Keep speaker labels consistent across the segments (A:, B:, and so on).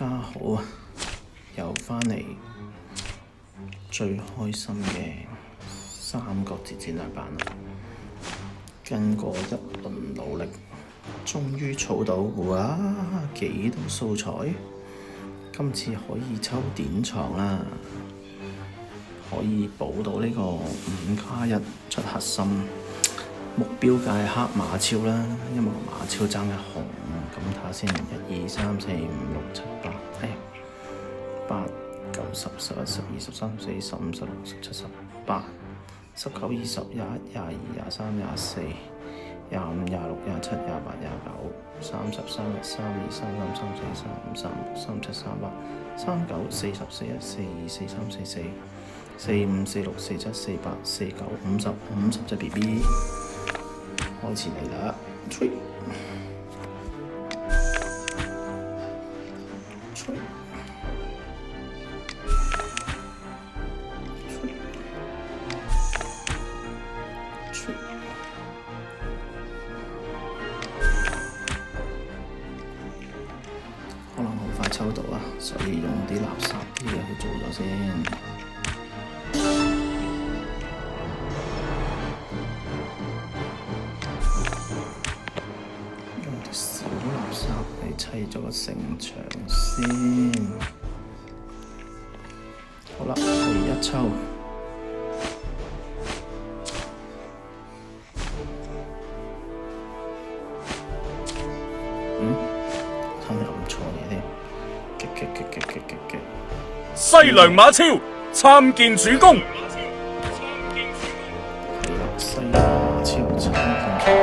A: 家好啊！又返嚟最開心嘅三國志戰略版啦！經過一輪努力，終於儲到哇幾多素材，今次可以抽典藏啦，可以補到呢個5+1出核心，目標界黑馬超啦，因為馬超爭一紅，咁睇下先，1、2、3、4、5、6、7、8、8、9、10、11、12、13、14、15、16、17、18、19、20、21、22、23、24、25、26、27、28、29、30、31、32、33、34、35、36、37、38、39、40、41、42、43、44、45、46、47、48、49、50、50隻 BB。開始嚟啦，吹！可能好快抽到啊，所以用啲垃圾啲嘢去做咗先。小垃圾嚟砌咗個城牆先，好啦，第一抽，抽又唔錯嘢添，
B: 西涼馬超參見主公。
A: 係啦，西涼馬超參見主公。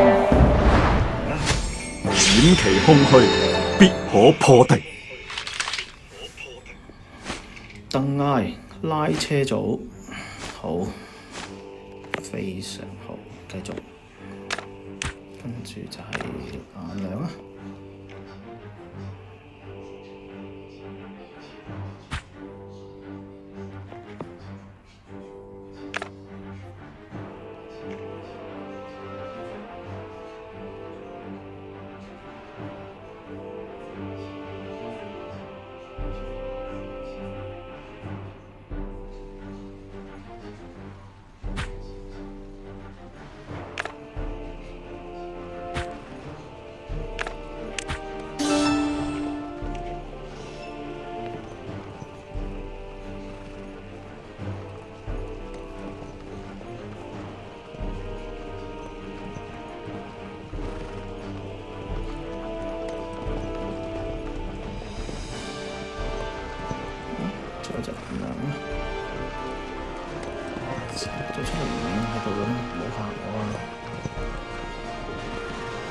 B: 掩其空虛，必可破敵。
A: 鄧艾拉車組，好，非常好，繼續，跟住就係顏良啊。仲有隻顏良啊！插咗出嚟名喺度啦，唔好嚇我啊！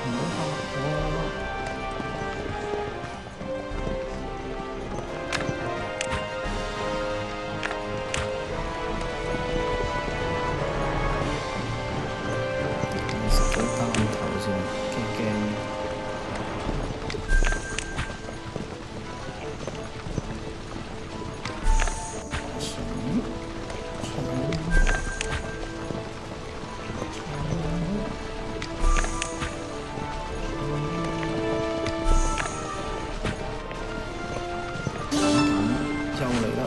A: 唔好嚇我啊！食咗擔頭先，驚。又嚟啦！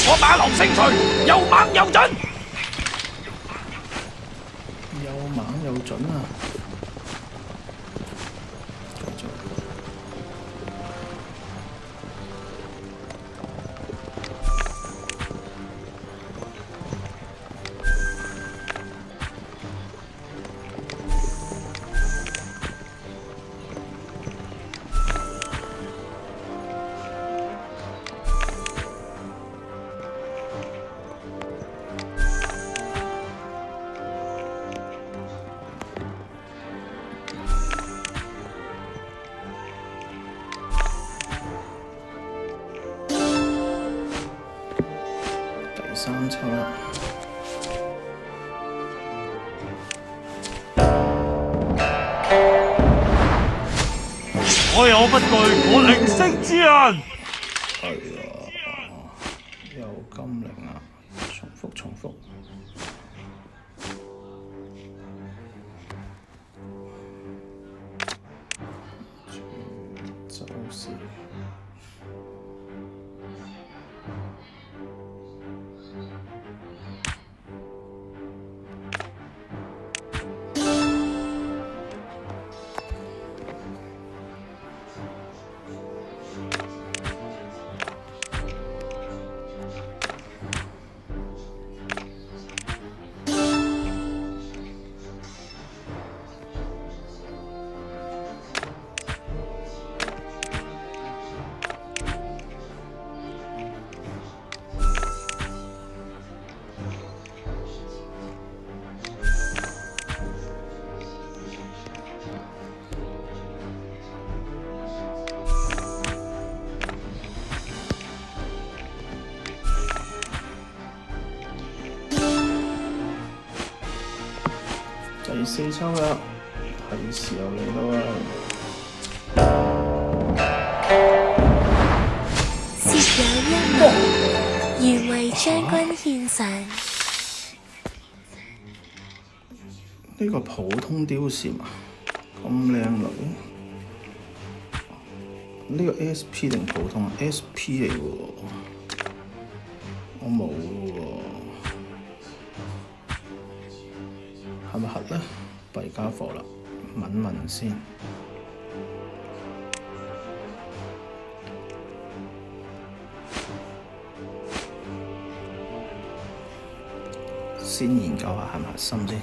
B: 我馬郎星隨，又猛又準。
A: 又猛又準啊！繼續。第三抽啦！
B: 我有不懼我靈星之人。
A: 係啊，又金鈴啊！重複。第4抽啦，係時候嚟啦
C: 設有陰謀，願為將軍獻上。
A: 呢個普通貂蟬啊，咁靚女。呢個 SP 定普通啊 ？SP 嚟喎，我冇喎，係咪核咧？弊家伙啦，問問先。先研究下係咪核心先。